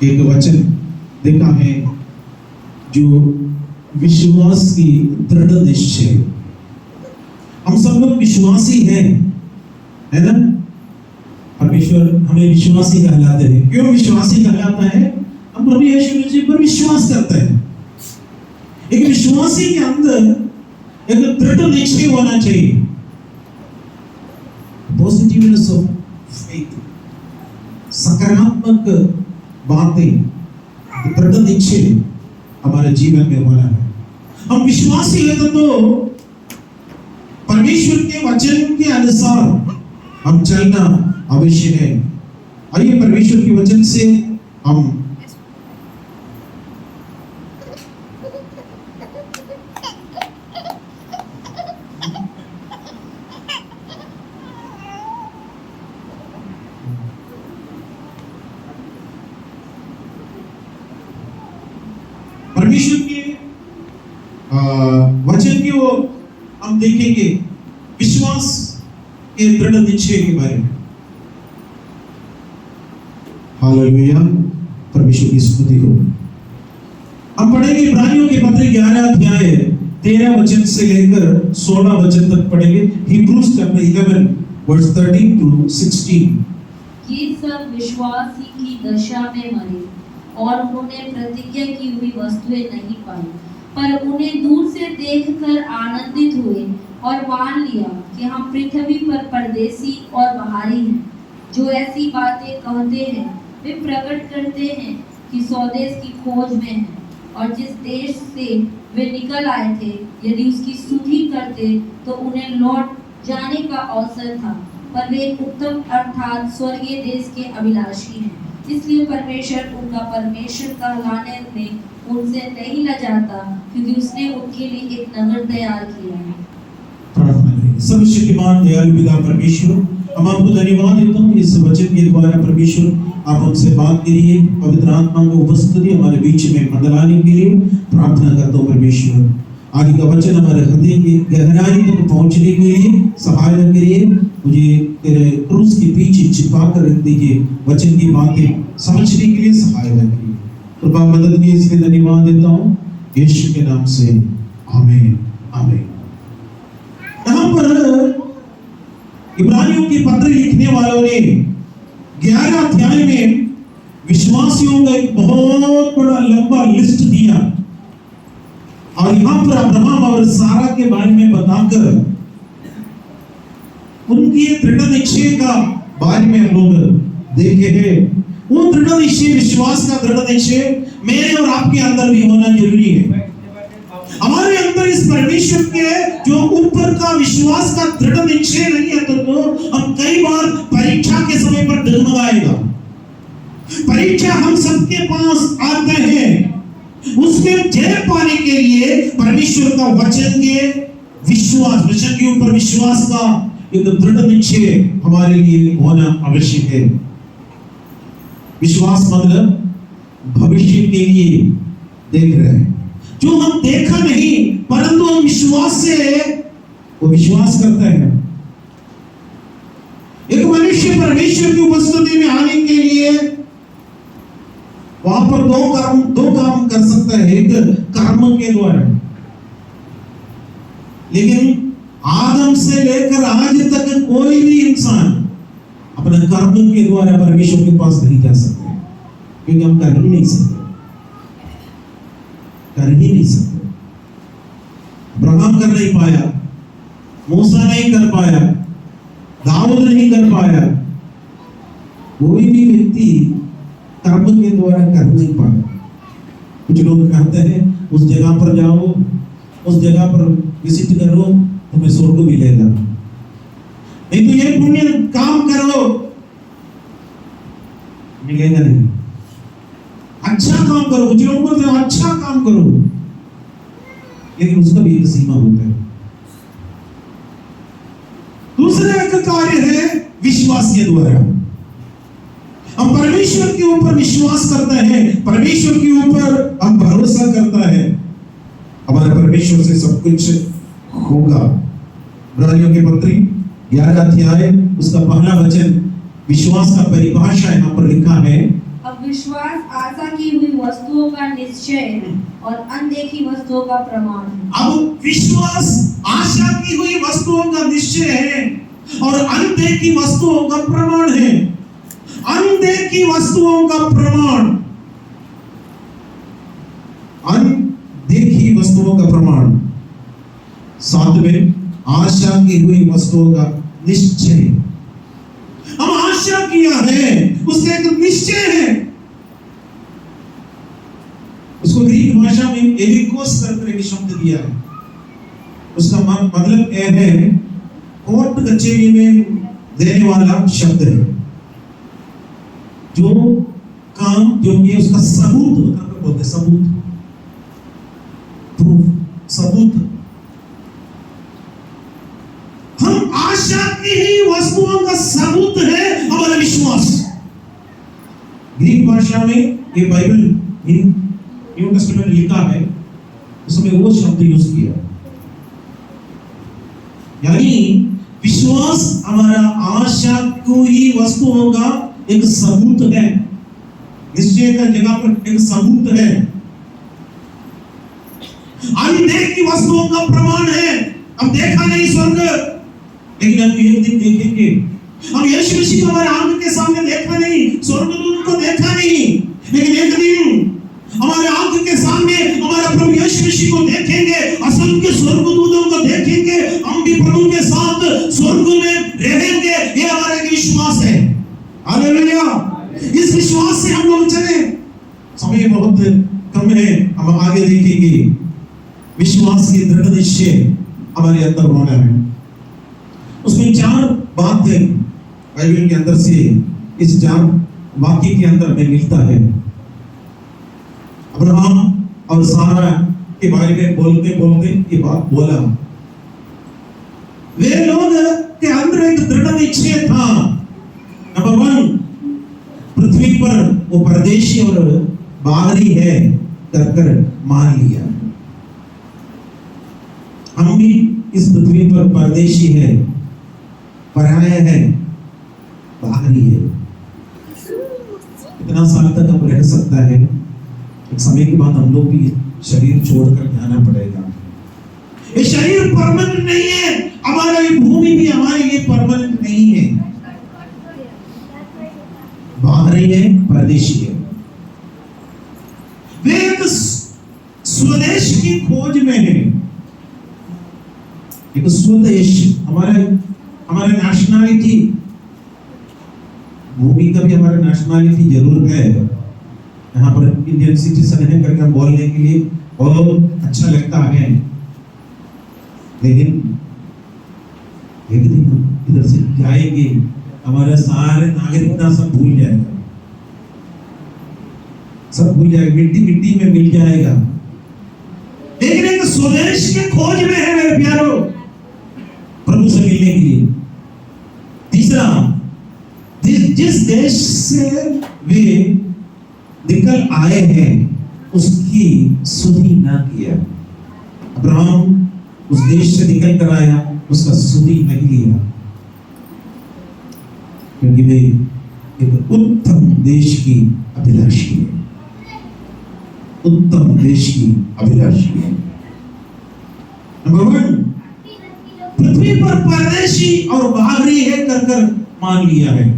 एक वचन देखा है जो विश्वास की दृढ़ निश्चय। हम सब लोग विश्वासी हैं, है ना? परमेश्वर हमें विश्वासी कहलाते हैं। क्यों विश्वासी कहलाता है? हम प्रभु यीशु मसीह पर विश्वास करते हैं। एक विश्वासी के अंदर एक दृढ़ निश्चय होना चाहिए। पॉजिटिवनेस ऑफ फेथ, सकारात्मक बातें, दृढ़ निश्चय हमारे जीवन में होना है। हम विश्वासी हैं तो परमेश्वर के वचन के अनुसार हम चलना अवश्य है। आइए परमेश्वर के वचन से हम परमेश्वर के वचन की ओर हम देखेंगे, विश्वास के दृढ़ निश्चय के बारे में। हालेलुया, परमेश्वर की स्तुति हो। हम पढ़ेंगे इब्रानियों के पत्र 11 अध्याय 13 वचन से लेकर 16 वचन तक पढ़ेंगे। Hebrews chapter 11 verse 13 to 16। ये सब विश्वास ही की दशा में मरे और उन्होंने प्रतिज्ञा की हुई वस्तुएं नहीं पाई, पर उन्हें दूर से देखकर आनंदित हुए और मान लिया कि हम पृथ्वी पर परदेसी और बाहरी हैं। जो ऐसी बातें कहते हैं वे प्रकट करते हैं कि स्वदेश की खोज में हैं, और जिस देश से वे निकल आए थे यदि उसकी स्तुति करते तो उन्हें लौट जाने का अवसर था, पर वे उत्तम अर्थात स्वर्गीय देश के अभिलाषी हैं। इसलिए परमेश्वर उनका परमेश्वर कहलाने में उनसे नहीं लजाता, क्योंकि उसने उनके लिए एक नगर तैयार किया है। प्रार्थना करें। सर्वशक्तिमान दयालु पिता परमेश्वर, हम आपको धन्यवाद देता हूँ इस वचन के द्वारा परमेश्वर आप हमसे बात करिए। पवित्र आत्मा को उपस्थिति हमारे बीच में मंडलाने के लिए प्रार्थना करता हूँ परमेश्वर। आगे का वचन हमारे हृदय की गहराई तक पहुंचने के लिए सहायता करिए। मुझे तेरे क्रूस के पीछे छिपा कर रख दीजिए। वचन की बातें समझने के लिए सहायता करिए। कृपा मदद की इसलिए धन्यवाद देता हूँ यीशु के नाम से, आमीन आमीन। यहाँ पर इब्रानियों के पत्र लिखने वालों ने 11 अध्याय में विश्वासियों का एक बहुत बड़ा लंबा लिस्ट दिया, और यहाँ पर अब्राहम और सारा के बारे में बताकर उनकी दृढ़ निश्चय का बारे में हम लोग देखे हैं। वो दृढ़ निश्चय, विश्वास का दृढ़ निश्चय मेरे और आपके अंदर भी होना जरूरी है। हमारे अंदर इस परमेश्वर के जो ऊपर का विश्वास का दृढ़ निश्चय नहीं है तो हम कई बार परीक्षा के समय पर डगमगाएगा। परीक्षा हम सबके पास आते हैं, उसमें जय पाने के लिए परमेश्वर का वचन के विश्वास, वचन के ऊपर विश्वास का एक दृढ़ निश्चय हमारे लिए होना आवश्यक है। विश्वास मतलब भविष्य के लिए देख रहे हैं, जो हम देखा नहीं परंतु हम विश्वास से वो विश्वास करते हैं। एक मनुष्य परमेश्वर की उपस्थिति में आने के लिए वहां पर दो काम कर सकता है। एक कर्म के द्वारा, लेकिन आदम से लेकर आज तक कोई भी इंसान अपने कर्म के द्वारा परमेश्वर के पास नहीं जा सकते, क्योंकि हम कर ही नहीं सकते। अब्राहम कर नहीं पाया, मूसा नहीं कर पाया, दाऊद नहीं कर पाया, कोई भी व्यक्ति कर्म के द्वारा कर नहीं पाया। कुछ लोग कहते हैं उस जगह पर जाओ, उस जगह पर विजिट करो, तुम्हें स्वर्ग मिलेगा, नहीं तो ये पुण्य काम करो, मिलेगा नहीं। अच्छा काम करो, कुछ लोग बोलते हैं अच्छा काम करो, लेकिन उसका भी एक सीमा होता है। दूसरा एक कार्य है विश्वास के द्वारा। हम परमेश्वर के ऊपर विश्वास करते हैं, परमेश्वर के ऊपर हम भरोसा करता है, हमारे परमेश्वर से सब कुछ होगा। इब्रानियों के पत्री 11 अध्याय उसका पहला वचन विश्वास का परिभाषा यहाँ पर लिखा है। अब विश्वास आशा की हुई वस्तुओं का निश्चय और अनदेखी वस्तुओं का प्रमाण है। अब विश्वास आशा की हुई वस्तुओं का निश्चय है और अनदेखी वस्तुओं का प्रमाण है। अनदेखी वस्तुओं का प्रमाण, अनदेखी वस्तुओं का प्रमाण। सातवें, आशा की हुई वस्तुओं का निश्चय। हम आशा किया है, उसका एक निश्चय है। उसको ग्रीक भाषा में एलिकोस करके एक शब्द दिया है। उसका मतलब यह है कोर्ट कचहरी में देने वाला शब्द है, जो काम जो किया उसका सबूत बोलते हैं, सबूत, प्रूफ, सबूत। हम आशा की ही वस्तुओं का सबूत है हमारा विश्वास। ग्रीक भाषा में ये बाइबल न्यू टेस्टामेंट लिखा है, उसमें वो शब्द यूज किया, यानी विश्वास हमारा आशा की ही वस्तुओं का एक सबूत है, निश्चय का जगह पर एक सबूत है। अनदेखी वस्तुओं का प्रमाण है। हम देखा नहीं स्वर्ग, लेकिन हम एक दिन देखेंगे। हम यीशु मसीह को हमारे आंख के सामने देखा नहीं, स्वर्गदूत को देखा नहीं, लेकिन एक दिन हमारे आंख के सामने हमारा प्रभु यीशु मसीह को देखेंगे, असंख्य स्वर्गदूतों को देखेंगे। हम भी प्रभु के साथ स्वर्ग में रहेंगे। ये हमारा एक विश्वास है। हालेलुया। इस विश्वास से हम लोग चले। समय बहुत कम है, हम आगे देखेंगे। विश्वास की दृढ़ निश्चय हमारे अंदर होना है। उसमें चार बातें बाइबल के अंदर से इस चार वाक्य के अंदर में मिलता है। अब्राहम और सारा के बारे में बोलते बोलते ये बात बोला। वे लोग के अंदर एक दृढ़ निश्चय था। नंबर 1, पृथ्वी पर वो परदेशी और बाहरी है कर मान लिया। हम भी इस पृथ्वी पर परदेशी है, पराया है, बाहरी है। कितना साल तक हम रह सकता है? एक समय के बाद हम लोग भी शरीर छोड़कर जाना पड़ेगा। ये शरीर परमानेंट नहीं है, हमारा ये भूमि भी हमारे लिए परमानेंट नहीं है। बाहरी है, परदेशी है। वे एक स्वदेश की खोज में है। एक स्वदेश, हमारे नेशनलिटी, भूमि का भी हमारा नेशनलिटी जरूर है। यहाँ पर इंडियन सिटीजन है करके हम बोलने के लिए बहुत अच्छा लगता है, लेकिन एक दिन हम इधर से जाएंगे, हमारे सारे नागरिकता सब भूल जाएगा, सब भूल जाएगा, मिट्टी मिट्टी में मिल जाएगा। लेकिन एक स्वदेश के खोज में है मेरे प्यारों, प्रभु से मिलने के लिए। तीसरा, जिस देश से वे निकल आए हैं उसकी सुधि ना किया। अब्राहम उस देश से निकल कर आया, उसका सुधि नहीं लिया, क्योंकि वे एक उत्तम देश की अभिलाषी है। उत्तम देश की अभिलाषी है। नंबर 1, पृथ्वी पर परदेशी और बाहरी है कर मान लिया है।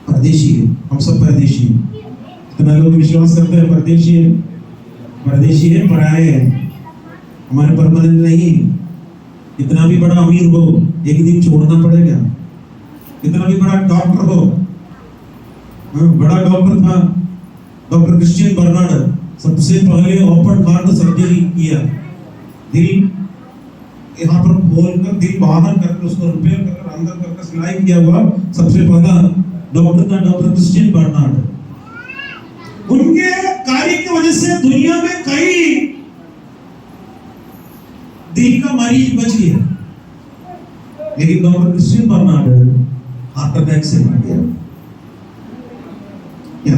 परदेशी है, हम सब परदेशी हैं। कितना लोग विश्वास करते हैं परदेशी है, परदेशी है, पराये है, हमारे परमानेंट नहीं। कितना भी बड़ा अमीर हो, एक दिन छोड़ना पड़ेगा। कितना भी बड़ा डॉक्टर हो, बड़ा डॉक्टर था डॉक्टर क्रिश्चियन बर्नार्ड, सबसे पहले ओपन हार्ट सर्जरी किया। दिल यहाँ पर खोलकर, दिल बाहर करके उसको रिपेयर कर अंदर करके सिलाई किया हुआ सबसे पहला डॉक्टर था डॉक्टर क्रिश्चियन बर्नार्ड। उनके कार्य की वजह से दुनिया में कई दिल का मरीज बच गया, लेकिन doctor Christian Barnard heart attack से मर गया। क्या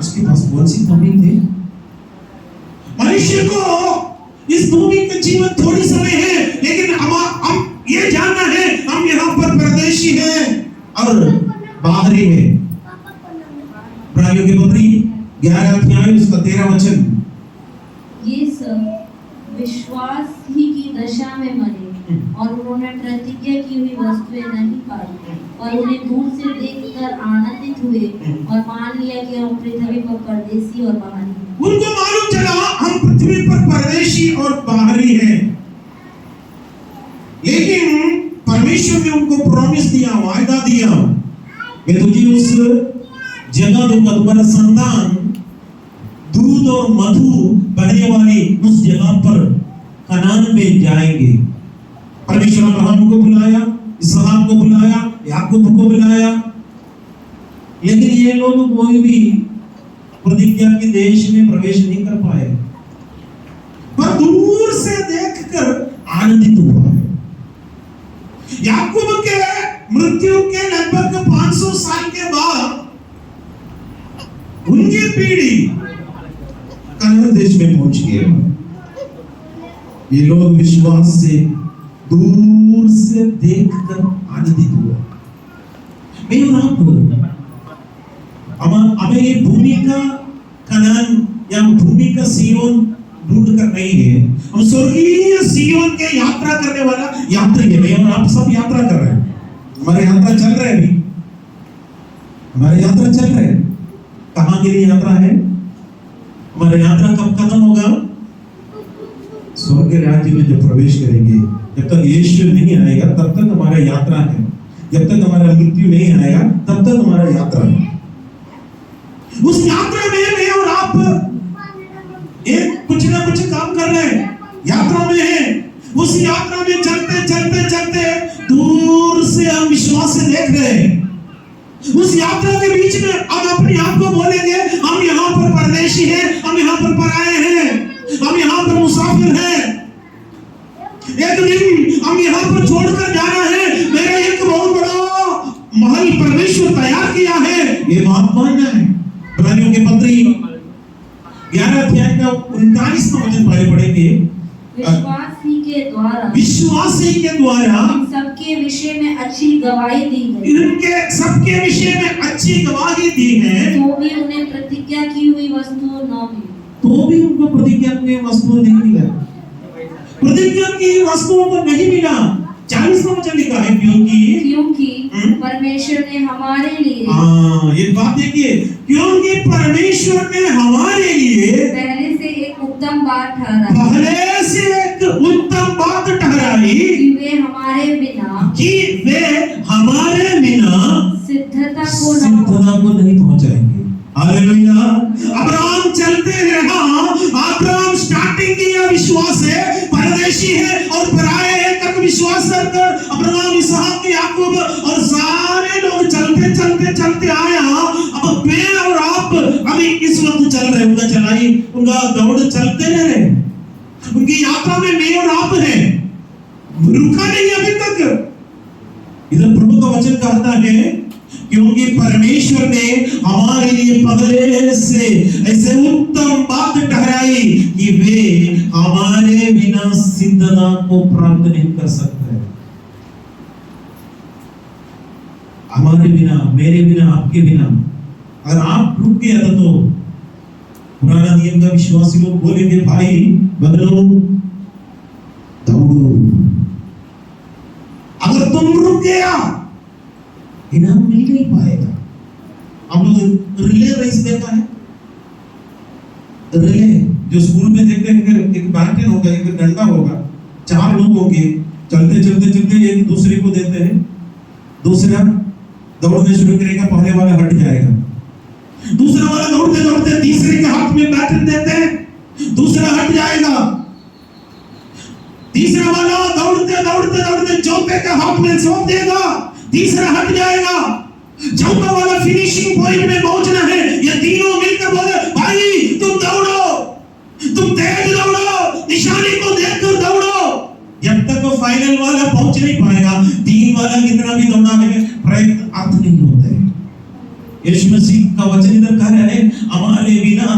उसके पास कौन सी कमी थी? मनुष्य को इस भूमि का जीवन थोड़ी समय है, लेकिन हम ये जानना है हम यहाँ पर परदेशी हैं और बाहरी है। इब्रानियों की पत्री 11 अध्याय उसका 13 वचन। ये सब विश्वास ही की दशा में मरे और उन्होंने प्रतिज्ञा की हुई वस्तुएं नहीं पाई और उन्हें दूर से देखकर आनंदित हुए और मान लिया कि हम पृथ्वी पर परदेशी और बाहरी हैं। उनको मालूम चला हम पृथ्वी पर परदेशी और बाहरी हैं, लेकिन परमेश्वर ने उनको प्रॉमिस दिया, वायदा दिया, मैं तुझे उस जगह दूंगा, तुम्हारा संतान दूध और मधु बहने वाली उस जगह पर कनान में जाएंगे। परमेश्वर अब्राहम को बुलाया, इसहाक को बुलाया, याकूब को बुलाया, लेकिन ये लोग कोई भी प्रतिज्ञा के देश में प्रवेश नहीं कर पाए, पर दूर से देखकर आनंदित हुआ है। याकूब के मृत्यु के लगभग 500 साल के बाद उनकी पीढ़ी कनान देश में पहुंच गए। ये लोग विश्वास से दूर से देखकर आनंदित हुआ। मैं और आप हमें ये भूमि का कनान या भूमि का सियोन ढूंढ कर नहीं है, हम स्वर्गीय सियोन के यात्रा करने वाला यात्री है। मैं और आप सब यात्रा कर रहे हैं, हमारे यात्रा चल रहे हैं, अभी हमारे यात्रा चल रहे हैं। कहां के लिए यात्रा है? हमारा यात्रा कब खत्म होगा? स्वर्ग के राज्य में जब प्रवेश करेंगे। जब तक यीशु नहीं आएगा तब तक हमारा यात्रा है, जब तक हमारा मृत्यु नहीं आएगा तब तक हमारा यात्रा है। उस यात्रा में मैं और आप एक कुछ ना कुछ काम कर रहे हैं, यात्रा में है। उस यात्रा में चलते चलते चलते दूर से हम विश्वास से देख रहे हैं। उस यात्रा के बीच में हम अपने आप को बोलेंगे हम यहाँ पर परदेशी हैं, हम यहाँ पर पराए हैं, हम यहाँ पर मुसाफिर हैं। एक दिन हम यहाँ पर छोड़कर जाना है। मेरा एक बहुत बड़ा महल परमेश्वर तैयार किया है, ये बात मानना है। इब्रानियों की पत्री 11 अध्याय का 39वां वचन पढ़ेंगे। विश्वास ही के द्वारा सबके विषय में अच्छी गवाही दी गई। इनके सबके विषय में अच्छी गवाही दी है, तो भी उन्हें प्रतिज्ञा की हुई वस्तु न मिली। तो भी उनको प्रतिज्ञा की वस्तु नहीं मिला, प्रतिज्ञा की वस्तुओं को नहीं मिला। 40वां वचन लिखा है क्योंकि परमेश्वर ने हमारे लिए, ये बात देखिए, क्योंकि परमेश्वर ने हमारे लिए पहले से एक उत्तम बात ठहराई, कि वे हमारे बिना सिद्धता को नहीं पहुंचाएंगे। हालेलुया। अब्राहम चलते रहा, अब्राहम स्टार्टिंग किया विश्वास है, परदेशी है और पराये है तक विश्वास कर अब्राहम, इसहाक, याकूब और सारे लोग चलते चलते चलते आया। अब मैं और आप अभी इस वक्त चल रहे, उनका दौड़ चलते रहे, उनकी यात्रा में मैं और आप हैं, रुका नहीं अभी तक। इधर प्रभु का वचन कहता है क्योंकि परमेश्वर ने हमारे लिए पहले से ऐसे उत्तम बात ठहराई कि वे हमारे बिना सिद्धता को प्राप्त नहीं कर सकते। हमारे बिना, मेरे बिना, आपके बिना अगर आप रुक गए तो पुराना नियम का विश्वासी लोग बोलेंगे भाई बदलो, दौड़ो। अगर तुम रुक गया इनाम मिल नहीं पाएगा। हम लोग रिले रेस देखा है, रिले जो स्कूल में देखते हैं, एक बैटन होगा, एक डंडा होगा, 4 लोग होंगे, चलते चलते चलते एक दूसरे को देते हैं, दूसरा दौड़ने शुरू करेगा, पहले वाला हट जाएगा, दूसरा वाला दौड़ते दौड़ते तीसरे के हाथ में बैटन देते हैं, दूसरा हट जाएगा, तीसरा वाला दौड़ते दौड़ते दौड़ते चौथे के हाथ में सौंप देगा, तीसरा हट जाएगा, चौथा वाला फिनिशिंग पॉइंट में पहुंचना है। ये तीनों मिलकर बोले भाई तुम दौड़ो, तुम तेज दौड़ो, निशाने को देखकर दौड़ो। जब तक वो फाइनल वाला पहुंच नहीं पाएगा, 3 वाला कितना भी दौड़ाने में प्रयत्न अर्थ नहीं होते। यीशु मसीह का वचन इधर कह रहा है हमारे बिना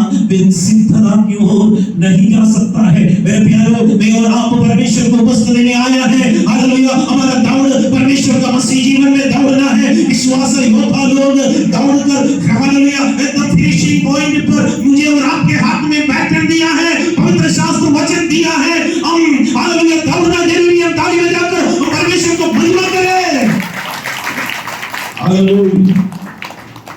सिद्धता की ओर नहीं जा सकता है। मेरे प्यारों, मैं और आप परमेश्वर को उपस्थित लेने आया है। हालेलुया। हमारा दौड़ परमेश्वर का मसीह जीवन में दौड़ना है। विश्वास योद्धा लोग दौड़कर हालेलुया हालेलुया।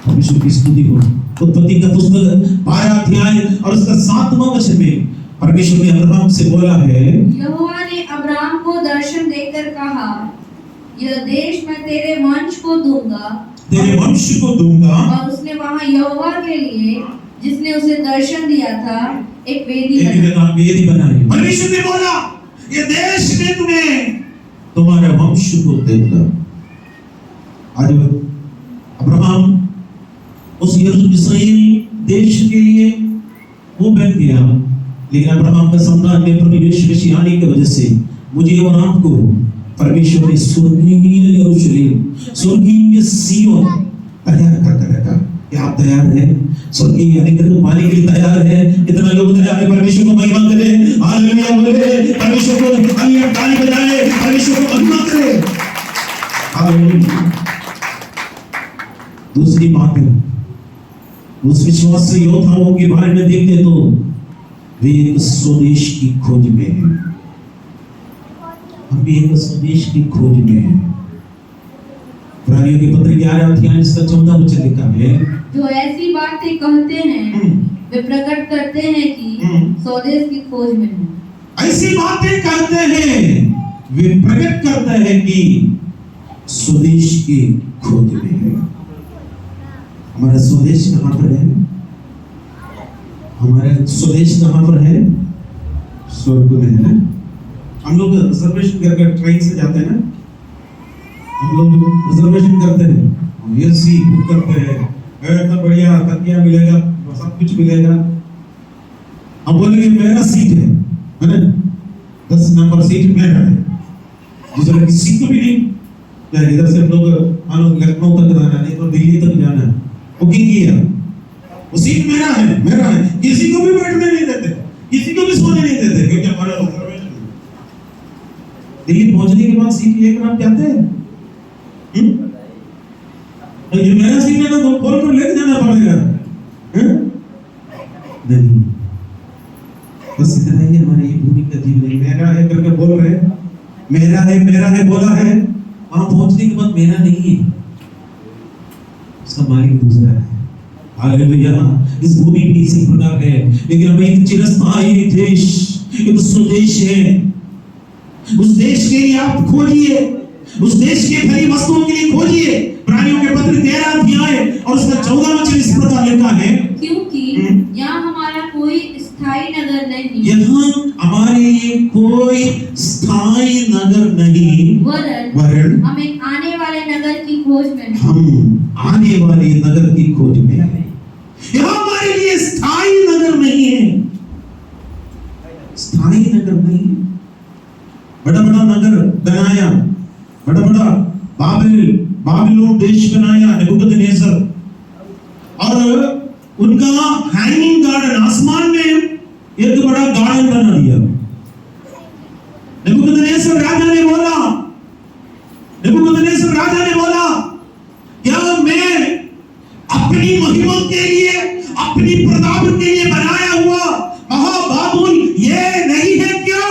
परमेश्वर की स्तुति हो। उत्पत्ति का पुस्तक 12 अध्याय और उसका 7वां वचन में परमेश्वर ने अब्राहम से बोला है, यहोवा ने अब्राहम को दर्शन देकर कहा, यह देश मैं तेरे वंश को दूंगा, तेरे वंश को दूंगा। और उसने वहां यहोवा के लिए, जिसने उसे दर्शन दिया था, एक वेदी बनाई। परमेश्वर ने बोला, ये देश में तुम्हें तुम्हारे वंश को देगा। आज अब्राहम उस इस्राएल देश के लिए वो बन गया, लेकिन अब्राहम का संतान में प्रभु यीशु मसीह आने की वजह से मुझे और आपको परमेश्वर ने स्वर्गीय यरूशलेम, स्वर्गीय सिय्योन तैयार कर रखा। क्या आप तैयार हैं? स्वर्गीय अनुग्रह को पाने के लिए तैयार हैं? इतना लोग तैयार हैं? परमेश्वर को महिमा करें, हालेलुया बोले, परमेश्वर को तालियां ताली बजाएं, परमेश्वर को महिमा करें, हालेलुया। दूसरी बात है, उस विश्वास से योद्धाओं के बारे में देखते तो वे एक स्वदेश की खोज में हैं। हम भी एक स्वदेश की खोज में हैं। इब्रानियों के पत्र 11 अध्याय इसका 14 वचन लिखा है, जो ऐसी बातें कहते हैं वे प्रकट करते हैं कि स्वदेश की खोज में हैं। ऐसी बातें कहते हैं वे प्रकट करते हैं कि स्वदेश की खोज में है। हमारा स्वदेश कहाँ पर है? हमारा स्वदेश कहाँ पर है? स्वर्ग में है। हम लोग रिजर्वेशन करके ट्रेन से जाते हैं ना, हम लोग रिजर्वेशन करते हैं, ये सीट बुक करते हैं, इतना बढ़िया तकिया मिलेगा, सब कुछ मिलेगा। हम बोलेंगे मेरा सीट है ना, 10 नंबर सीट मेरा है, दूसरे की सीट तो भी नहीं। इधर से हम लोग लखनऊ तक जाना, नहीं तो दिल्ली तक जाना, बुकिंग किया, वो सीट मेरा है, किसी को भी बैठने नहीं देते, किसी को भी सोने नहीं देते, क्योंकि हमारा रिजर्वेशन। दिल्ली पहुंचने के बाद सीट लेकर आप जाते हैं, तो ये मेरा सीट है ना, तो खोल कर लेके जाना पड़ेगा, नहीं। बस इतना ही हमारे ये भूमि का जीवन, मेरा है करके बोल रहे हैं, मेरा है बोला है, वहां पहुंचने के बाद मेरा नहीं है, उसका मालिक दूसरा है। हालेलुया। इस भूमि भी इसी प्रकार है, लेकिन हमें एक चिरस्थायी देश, एक स्वदेश है। उस देश के लिए आप खोजिए, उस देश के खरी वस्तुओं के लिए खोजिए। इब्रानियों के पत्र 13 अध्याय और उसका 14 वचन इस प्रकार लिखा है, क्योंकि यहाँ हमारा कोई स्थायी नगर नहीं, यहाँ हमारे लिए कोई स्थायी नगर नहीं, वरन हमें आने वाले नगर की खोज में, हम आने वाले नगर की खोज में हैं। यहाँ हमारे लिए स्थायी नगर नहीं है, स्थायी नगर नहीं। बड़ा बड़ा नगर बनाया, बड़ा बड़ा बाबिलोन देश बनाया नेबूकदनेस्सर, और उनका हैंगिंग गार्डन, आसमान में एक बड़ा गार्डन बना दिया। नेबूकदनेस्सर राजा ने बोला, क्या मैं अपनी महिमा के लिए, अपनी प्रताप के लिए बनाया हुआ महाबाबुल ये नहीं है क्या?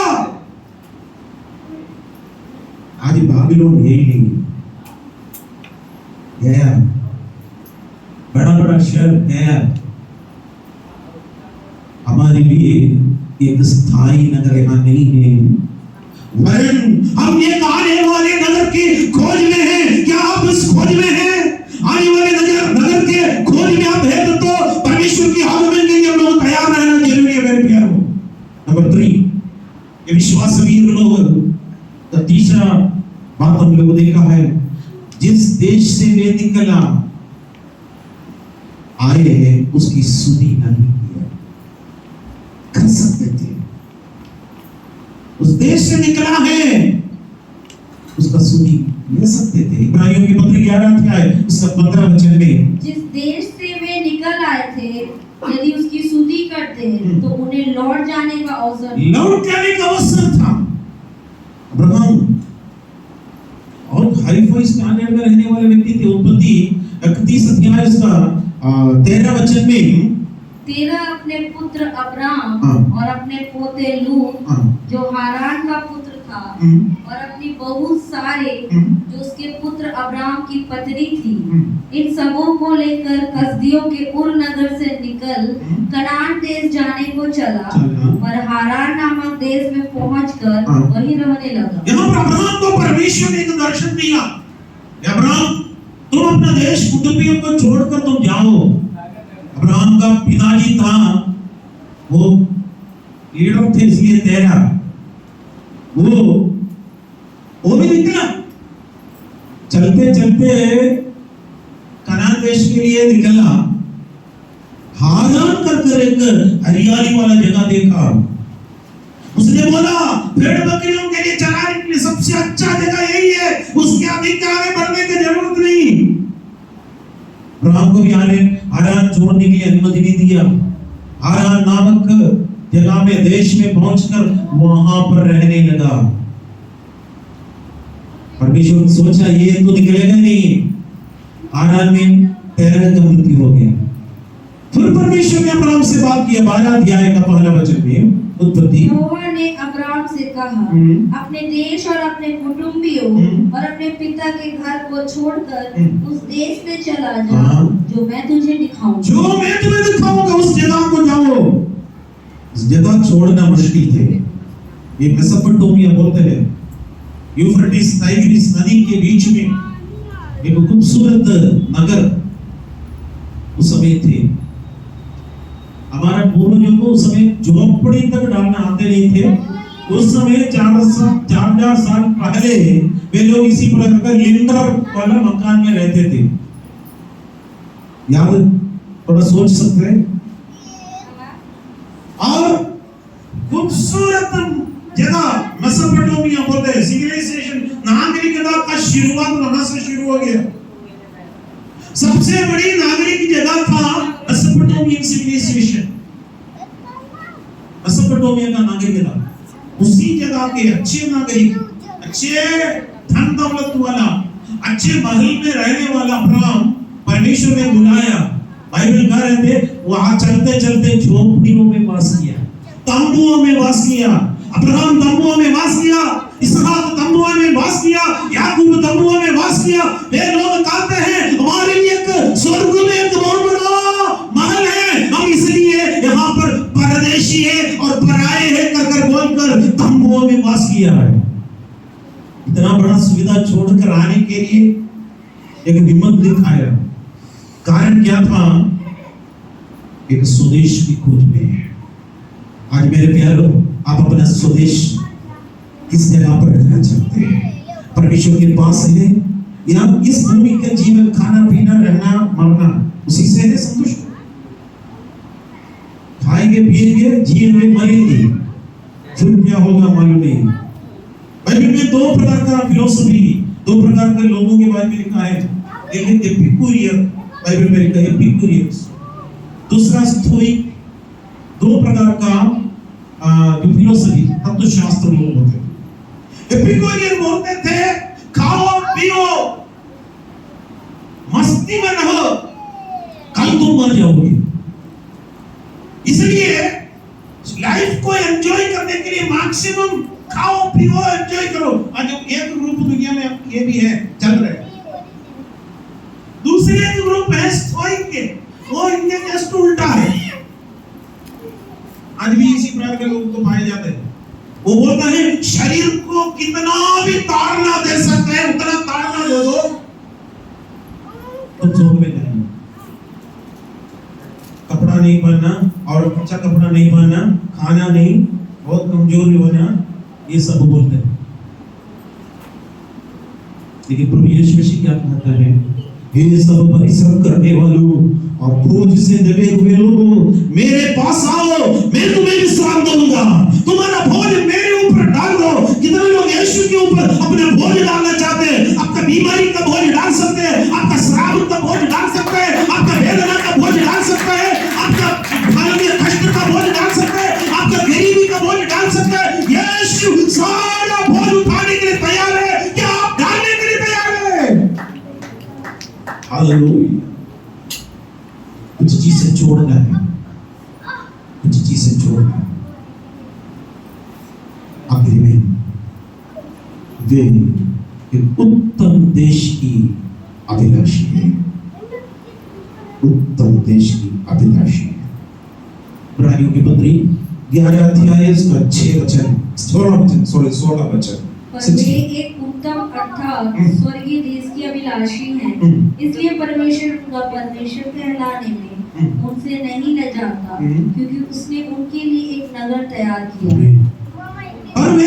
आज बाबिलोन यही नहीं गया, बड़ा बड़ा शहर गया। हमारे लिए एक स्थायी नगर यहाँ नहीं है, वरन हम एक आने वाले नगर की खोज में हैं। क्या आप इस खोज में हैं? आने वाले नगर के खोज में आप हैं तो परमेश्वर की आगमन के लिए हम लोग तैयार रहना जरूरी है मेरे प्यारों। नंबर 3, ये विश्वासवीर लोग। तीसरा बात हम लोग देखा है, जिस देश से वे निकला आए हैं उसकी सुधि नहीं किया। कर सकते थे, उस देश से निकला है उसका सुधि ले सकते थे। इब्रानियों के पत्र 11 अध्याय उसका 15 वचन में, जिस देश से वे निकल आए थे यदि उसकी सुधि करते तो उन्हें लौट जाने का अवसर था। अब्राहम और हाइफाई स्टैंडर्ड में रहने वाले व्यक्ति थे। उत्पत्ति 31 अध्याय उसका 13 वचन में, तेरा अपने पुत्र अब्राम और अपने पोते लूत जो हारान का पुत्र था और अपनी बहुत सारे जो उसके पुत्र अब्राम की पत्नी थी, इन सबों को लेकर कसदियों के उर नगर से निकल कनान देश जाने को चला और हारान नामक देश में पहुंचकर वहीं रहने लगा। यहाँ पर अब्राहम को परमेश्वर ने एक दर्शन दिया, अब्राहम तुम अपना देश कुटुंबियों को छोड़कर तुम जाओ। अब्राहम का पिताजी था, वो लीडर थे, इसलिए तेरा वो भी निकला, चलते चलते कनान देश के लिए निकला। हारान कर एक हरियाली वाला जगह देखा, उसने बोला भेड़ बकरियों के लिए चराने के लिए सबसे अच्छा जगह यही है, उसके अधिक आगे बढ़ने की जरूरत नहीं। अब्राहम को भी हारान छोड़ने की अनुमति नहीं दिया। हारान नामक जगह में देश में पहुंचकर वहां पर रहने लगा। परमेश्वर ने सोचा ये तो निकलेगा नहीं, हारान में तेरह का मृत्यु हो गया। फिर परमेश्वर ने अब्राहम से बात किया, 12 अध्याय का पहला वचन में उत्पत्ति। यहोवा ने अब्राम से कहा, अपने देश और अपने कुटुंबियों और अपने पिता के घर को छोड़कर उस देश में चला जा जो मैं तुझे दिखाऊंगा। जो मैं तुम्हें दिखाऊंगा उस जगह को जाओ। इस जगह छोड़ना मुश्किल थे। ये मेसोपोटामिया बोलते हैं, यूफ्रेटिस टाइग्रिस नदी के बीच में एक खूबसूरत नगर उस समय थे। हमारे पूर्वजों को उस समय झोपड़ी तक डालना आते नहीं थे। उस समय 4,000 साल पहले वे लोग इसी प्रकार का लिंटर वाला मकान में रहते थे। याद थोड़ा सोच सकते हैं। और खूबसूरत जगह मेसोपोटामिया बोलते हैं, सिविलाइजेशन नागरिकता का शुरुआत वहां से शुरू हो गया। सबसे बड़ी नागरिक जगह था मेसोपोटामियन सिविलाइजेशन, मेसोपोटामिया का नागरिकता। उसी जगह के अच्छे नागरिक, अच्छे धन दौलत वाला, अच्छे महल में रहने वाला अब्राहम परमेश्वर ने बुलाया। बाइबल कह रहे थे वहां चलते चलते झोपड़ियों में वास किया, तंबुओं में वास किया। अब्राहम तंबुओं में वास किया, इसहाक तंबुओं में वास किया, याकूब तंबुओं में वास किया। वे लोग कहते हैं हमारे लिए एक स्वर्ग में एक बहुत बड़ा महल है, हम इसलिए यहाँ पर परदेशी है और पराये है कर बोलकर तंबुओं में वास किया है। इतना बड़ा सुविधा छोड़कर आने के लिए एक हिम्मत दिखाया। कारण क्या था? एक स्वदेश की खोज में। आज मेरे प्यारों, आप अपना स्वदेश किस जगह पर रखना चाहते हैं? परमेश्वर के पास है या इस भूमि का जीवन, खाना पीना रहना मरना उसी से है संतुष्ट? खाएंगे पिएंगे जिएंगे मरेंगे, फिर क्या होगा मालूम नहीं। बाइबल में दो प्रकार का फिलोसफी, दो प्रकार के लोगों के बारे में लिखा है। एक है एपिक्यूरियन, बाइबल में लिखा है एपिक्यूरियंस। दूसरा स्टोइक। दो प्रकार का जो फिलोसफी तत्वशास्त्र लोग होते हैं। एपिक्यूरियन बोलते थे खाओ पियो मस्ती में रहो, कल तुम मर जाओगे, इसलिए लाइफ को एंजॉय करने के लिए मैक्सिमम खाओ पियो एंजॉय करो। आज एक ग्रुप दुनिया में ये भी है, चल रहे हैं। दूसरे ग्रुप है स्टोइक के, वो इनके जस्ट उल्टा है। आज भी इसी प्रकार के लोग तो पाए जाते हैं। वो बोलता है शरीर को कितना भी ताड़ना दे सकते हैं उतना ताड़ना दे दो, तुम स्वर्ग में जाएंगे। कपड़ा नहीं पहनना और अच्छा कपड़ा नहीं पहनना, खाना नहीं, बहुत कमजोर होना, ये सब बोलते हैं। लेकिन प्रभु यीशु मसीह क्या कहता है? हे सब परिश्रम करने वालों और बोझ से दबे हुए लोगों, मेरे पास आओ, मैं तुम्हें विश्राम दूंगा। तुम्हारा बोझ मेरे ऊपर डाल दो। कितने लोग यीशु के ऊपर अपना बोझ डालना चाहते हैं? आपका बीमारी का बोझ डाल सकते हैं, आपका श्राप का बोझ डाल सकते हैं, आपका वेदना का बोझ डाल सकते हैं, आपका मानवीय कष्ट का बोझ डाल सकते हैं, आपका गरीबी का बोझ डाल सकते हैं। यीशु सारा बोझ उठाने के लिए तैयार है। क्या आप डालने के लिए तैयार हैं? हालेलुया। कुछ चीजें छोड़ना है, कुछ चीजें छोड़ना है। आखिर में वे एक उत्तम देश की अभिलाषी है, उत्तम देश की अभिलाषी है। इब्रानियों की पत्री 11 अध्याय उसका 6 वचन 16 वचन। पर वे एक उत्तम अर्थात स्वर्गीय देश की अभिलाषी हैं, इसलिए परमेश्वर उनका परमेश्वर कहलाने में उनसे नहीं लजाता, क्योंकि उसने उनके लिए एक नगर तैयार किया। और वे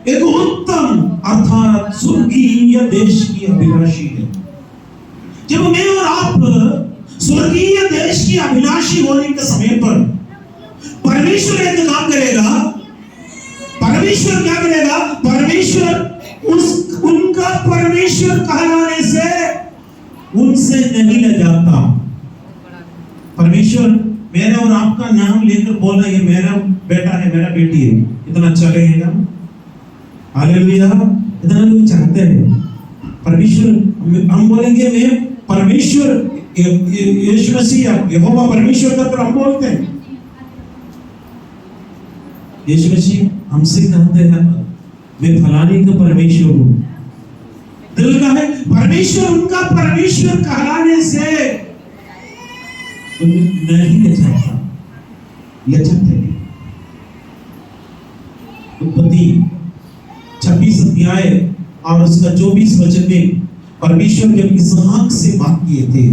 एक उत्तम अर्थात स्वर्गीय देश की अभिलाषी है। जब मैं और आप स्वर्गीय देश की अभिलाषी होने के समय पर परमेश्वर एक काम करेगा। परमेश्वर क्या करेगा? परमेश्वर उनका परमेश्वर कहलाने से उनसे नहीं लजाता। परमेश्वर मेरा और आपका नाम लेकर बोला ये मेरा बेटा है, मेरा बेटी है, इतना अच्छा लगेगा। हालेलुया। इतना लोग चाहते हैं। परमेश्वर हम बोलेंगे मैं परमेश्वर यीशु मसीह यहोवा परमेश्वर का तो हम बोलते हैं। यीशु मसीह हमसे कहते हैं मैं फलाने का परमेश्वर हूं। दिल का है परमेश्वर उनका परमेश्वर कहलाने से नहीं लजाता, लजाते हैं। उत्पत्ति 26 अध्याय और उसका 24 वचन में परमेश्वर जब इसहाक से बात किए थे,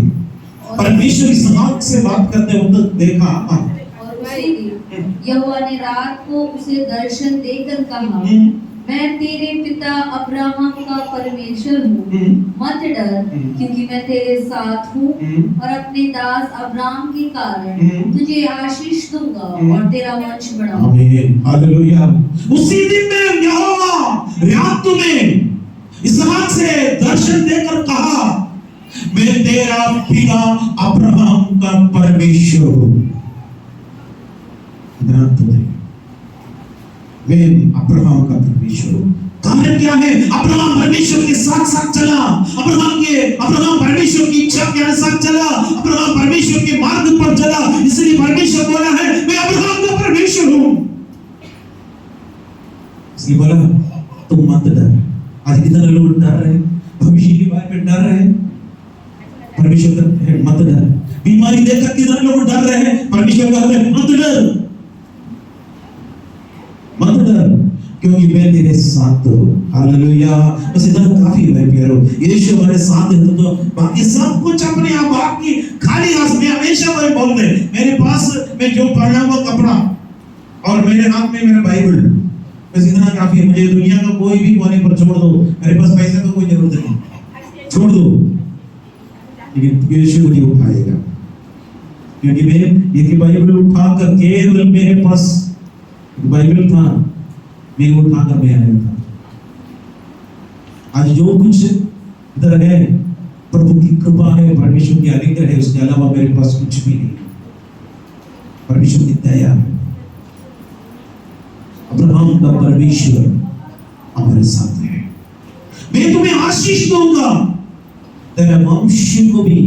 परमेश्वर इसहाक से बात करते वक्त देखा और उसी दिन यहोवा ने रात को उसे दर्शन देकर कहा, मैं तेरे पिता अब्राहम का परमेश्वर हूँ, मत डर, क्योंकि मैं तेरे साथ हूँ और अपने दास अब्राहम के कारण तुझे आशीष दूंगा और तेरा वंश बढ़ाऊंगा। आमीन, हालेलुया। उसी दिन में यहोवा रात में इसहाक से दर्शन देकर कहा, मैं तेरा पिता अब्राहम का परमेश्वर हूँ। मैं अब्राहम का परमेश्वर हूँ। कारण क्या है? अब्राहम परमेश्वर के साथ साथ चला, अब्राहम परमेश्वर की इच्छा के अनुसार चला, अब्राहम परमेश्वर के मार्ग पर चला, इसलिए परमेश्वर बोला है मैं अब्राहम का परमेश्वर हूँ। इसलिए बोला तुम मत डर। आज कितने लोग डर रहे हैं, भविष्य के बारे में डर रहे हैं। परमेश्वर कहता है मत डर। बीमारी देखकर कितने लोग डर रहे हैं, परमेश्वर कहता है मत डर, मत डर, क्योंकि मैं तेरे साथ हूँ। हालेलुया। बस इतना काफी है प्यारो। यीशु हमारे साथ है तो बाकी सब कुछ अपने आप बाकी खाली हाथ में हमेशा वही बोल रहे मेरे पास मैं जो पहना हुआ कपड़ा और मेरे हाथ में मेरा बाइबल, बस इतना काफी है। मुझे दुनिया का कोई भी कोने पर छोड़ दो, मेरे पास पैसे का कोई जरूरत नहीं, छोड़ दो, लेकिन यीशु मुझे उठाएगा, क्योंकि मैं ये बाइबल उठाकर केवल मेरे पास बाइबल था, मैं उठाकर मैं आया था। आज जो कुछ इधर है प्रभु की कृपा है, परमेश्वर की अनुग्रह है, उसके अलावा मेरे पास कुछ भी नहीं। परमेश्वर की दया है। अब्राहम का परमेश्वर हमारे साथ है। मैं तुम्हें आशीष दूंगा, तेरा वंश को भी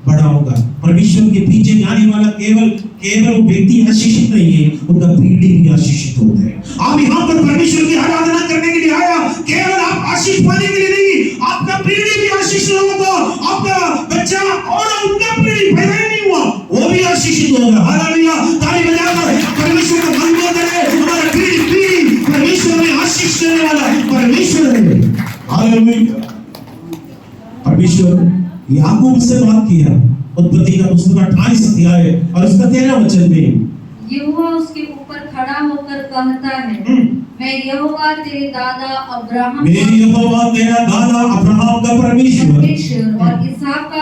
बढ़ाऊंगा। परमेश्वर के पीछे जाने वाला केवल व्यक्ति आशीषित नहीं है, उनका पीढ़ी भी आशीषित होता है। आप यहाँ पर परमेश्वर की आराधना करने के लिए आया, केवल आप आशीष पाने के लिए नहीं, आपका पीढ़ी भी आशीषित होगा। आपका बच्चा और उनका पीढ़ी पैदा ही नहीं हुआ, वो भी आशीषित होगा। हालेलुया। ताली बजाकर परमेश्वर का धन्यवाद करें। हमारा पीढ़ी परमेश्वर में आशीष देने वाला परमेश्वर है। हालेलुया। परमेश्वर याकूब से बात किया, उत्पत्ति का पुस्तक 28 अध्याय और उसका 13 वचन में यहोवा उसके ऊपर खड़ा होकर कहता है, मैं यहोवा तेरे दादा अब्राहम का परमेश्वर और इसहाक का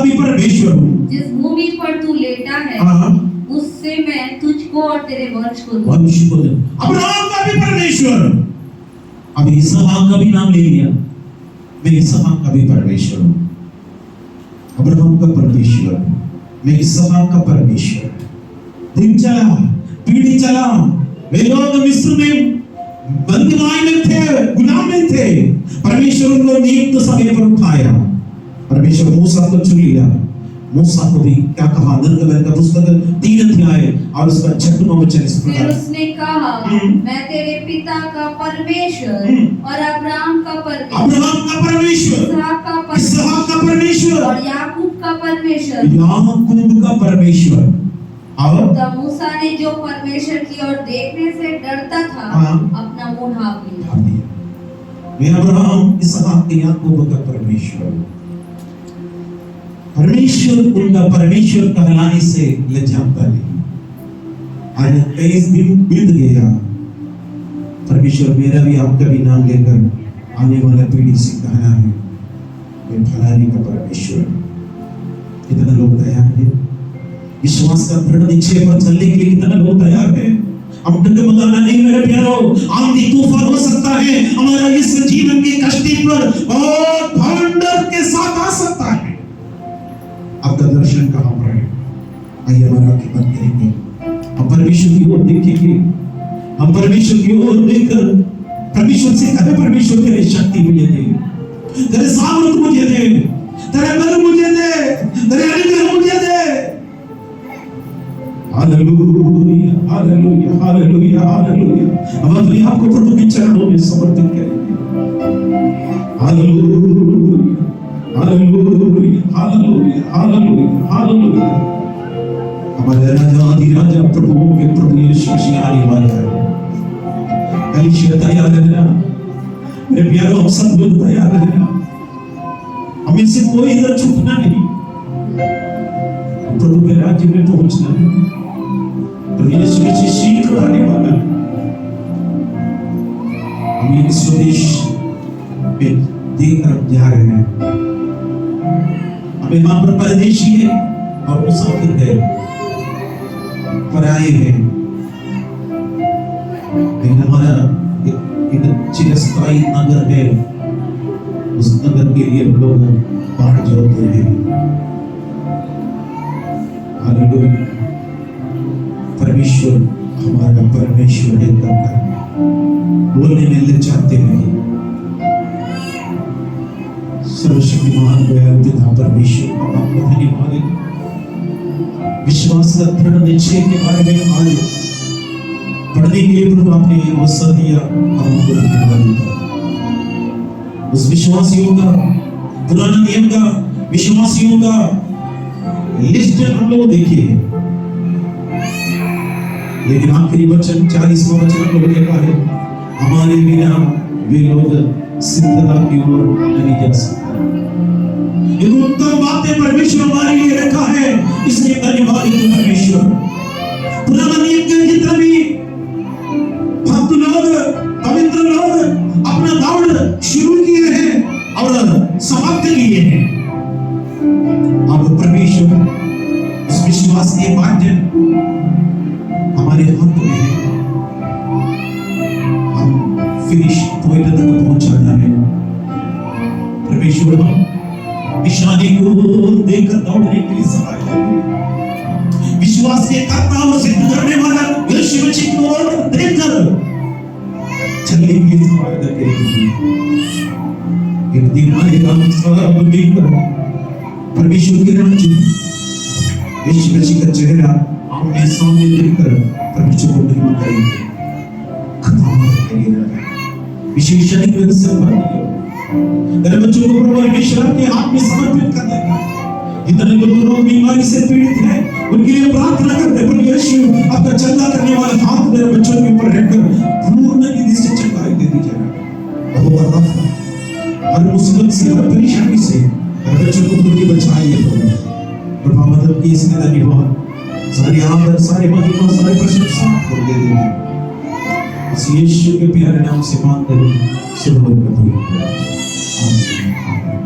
भी परमेश्वर हूँ। जिस भूमि पर तू लेटा है उससे मैं तुझको और तेरे वंश को दूंगा। अब्राहम का भी परमेश्वर, अब इसहाक का भी नाम ले लिया, मैं इसहाक का भी परमेश्वर हूँ। अब्राहम का परमेश्वर, मैं इसहाक का परमेश्वर। दिन चला, पीढ़ी चला, वे लोग मिस्र में बंदीवाई में थे, गुलाम में थे। परमेश्वर उनको नियुक्त समय पर उठाया। परमेश्वर मूसा को चुन लिया, मूसा को भी क्या कहा, निर्गमन का पुस्तक 3 अध्याय और उसका 6वां वचन इस फिर प्रकार। उसने कहा, मैं तेरे पिता का परमेश्वर और अब्राहम का परमेश्वर, अब्राहम का परमेश्वर, इसहाक का परमेश्वर और याकूब का परमेश्वर। याकूब का परमेश्वर। और तब मूसा ने जो परमेश्वर की ओर देखने से डरता था, अपना मुंह ढांप लिया। मैं अब्राहम, इसहाक, याकूब का परमेश्वर। परमेश्वर उनका परमेश्वर कहलाने से लज्जाता नहीं। आज 23 दिन बीत गया, परमेश्वर मेरा भी आपका भी नाम लेकर आने वाला पीढ़ी से कहना है, मैं फलाने का परमेश्वर। कितना लोग तैयार है? विश्वास का दृढ़ निश्चय पर चलने के लिए कितना लोग तैयार है? हम डगमगाना नहीं मेरे प्यारो। आंधी तूफान हो सकता है हमारा इस जीवन की कश्ती पर, और थंडर के साथ आ सकता है। आपका दर्शन कहां पर है? आइए हमारा आंखें बंद करेंगे, हम परमेश्वर की ओर देखेंगे। हम परमेश्वर की ओर देखकर परमेश्वर से कहे, परमेश्वर तेरी शक्ति मुझे दे, तेरे सामर्थ मुझे दे, तेरे बल मुझे दे, तेरे अनुग्रह मुझे दे। Hallelujah, hallelujah, hallelujah, hallelujah. अब अपने आप को प्रभु के चरणों में समर्पित करेंगे। Hallelujah, hallelujah, hallelujah, hallelujah, hallelujah. हमारे राजा अधिराजा प्रभुओं के प्रभु यीशु मसीह आने वाला है। कलीसिया तैयार रहना मेरे प्यारों, हम सब लोग तैयार रहना। हमें से कोई इधर छूटना नहीं, प्रभु के राज्य में पहुंचना है। प्रभु यीशु मसीह शीघ्र आने वाला है। हम एक स्वदेश में देकर जा रहे हैं। हम यहाँ पर परदेशी है और मुसाफिर है, पराये हैं, लेकिन हमारा एक चिरस्थायी नगर है। उस नगर के लिए हम लोग बाढ़ जोड़ते हैं। हालेलुया। परमेश्वर हमारा परमेश्वर है, करता बोलने में लज्जाते नहीं। सर्वशक्तिमान दयालु पिता परमेश्वर का आपको धन्यवाद है। विश्वास का दृढ़ निश्चय के बारे में आज पढ़ने के लिए प्रभु आपने अवसर दिया, और हमको धन्यवाद देता। उस विश्वासियों का, पुराना नियम का विश्वासियों का लिस्ट हम लोग देखिए, लेकिन आखिरी वचन 40वां वचन हम लोग देखा है, हमारे बिना वे लोग सिद्धता की ओर नहीं जा सकते। ये उत्तम बातें परमेश्वर हमारे लिए रखा है, इसलिए धन्यवाद है परमेश्वर। पुराना नियम के जितना भी भक्त लोग, पवित्र लोग अपना दौड़ शुरू किए हैं और समाप्त किए हैं, अब परमेश्वर उस विश्वास के माध्यम हमारे हाथ में है। हम फिनिश पॉइंट तक पहुंचाना है। परमेश्वर हम निशाने को देखकर दौड़ने के लिए सहायता करें। विश्वास के कर्ताओं से गुजरने वाला यीशु मसीह को देखकर चलने के लिए सहायता करें। एक दिन आएगा सब देखकर परमेश्वर के राज्य, यीशु मसीह का चेहरा आमने सामने देखकर परमेश्वर को महिमा करेंगे। विशेष अनुग्रह से भर दो। तेरे बच्चों को प्रभु परमेश्वर के हाथ में समर्पित कर देगा। जितने लोग बीमारी से पीड़ित हैं उनके लिए प्रार्थना करते हैं, प्रभु यीशु आपका चंगा करने वाला हाथ मेरे बच्चों के ऊपर रहकर पूर्ण निधि से चंगाई दे दीजिएगा। हर मुसीबत से, हर परेशानी से हर बच्चों को प्रभु बचाइए। प्रभु मदद की इसके धन्यवाद। सारी आदर, सारी महिमा, सारी प्रशंसा आपको दे देंगे। इस यीशु के प्यारे नाम से मांगते हैं, सुन लो प्रभु। आमीन।